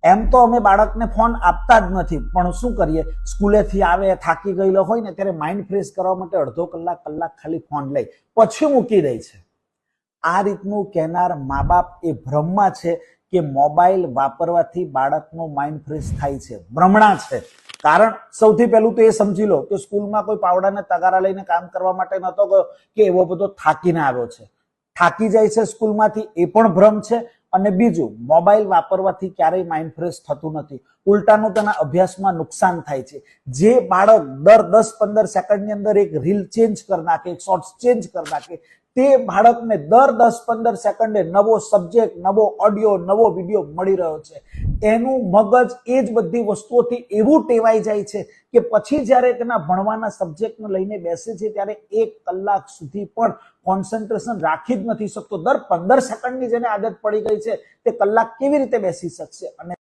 એમ તો અમે બાળકને ફોન આપતા જ નથી, પણ શું કરીએ, સ્કૂલેથી આવે થાકી ગયેલો હોય ને ત્યારે માઇન્ડ ફ્રેશ કરવા માટે અડધો કલાક ખાલી ફોન લઈ પછી મૂકી દે છે. આ રીતનું કહેનાર મા બાપ એ ભ્રમમાં છે કે મોબાઈલ વાપરવાથી બાળકનું માઇન્ડ ફ્રેશ થાય છે. ભ્રમણા છે. કારણ સૌથી પહેલું તો એ સમજી લો કે સ્કૂલમાં કોઈ પાવડાને તગારા લઈને કામ કરવા માટે નતો ગયો કે એવો બધો થાકીને આવ્યો છે. થાકી જાય છે સ્કૂલમાંથી એ પણ ભ્રમ છે. અને બીજું, મોબાઈલ વાપરવાથી ક્યારેય માઇન્ડ ફ્રેશ થતું નથી, ઉલટાનું તેના અભ્યાસમાં નુકસાન થાય છે. જે બાળક દર 10-15 સેકન્ડની અંદર એક રીલ ચેન્જ કરી નાખે, એક શોર્ટ્સ ચેન્જ કરી નાખે, તે બાળકને દર 10-15 સેકન્ડે નવો સબ્જેક્ટ, નવો ઓડિયો, નવો વિડીયો મળી રહ્યો છે. એનું મગજ એ જ બધી વસ્તુઓથી એવું ટેવાઈ જાય છે કે પછી જ્યારે તેના ભણવાના સબ્જેક્ટને લઈને બેસે છે ત્યારે 1 કલાક સુધી પણ કોન્સન્ટ્રેશન રાખી જ નથી શકતો. દર 15 સેકન્ડની જેને આદત પડી ગઈ છે તે કલાક કેવી રીતે બેસી શકશે? અને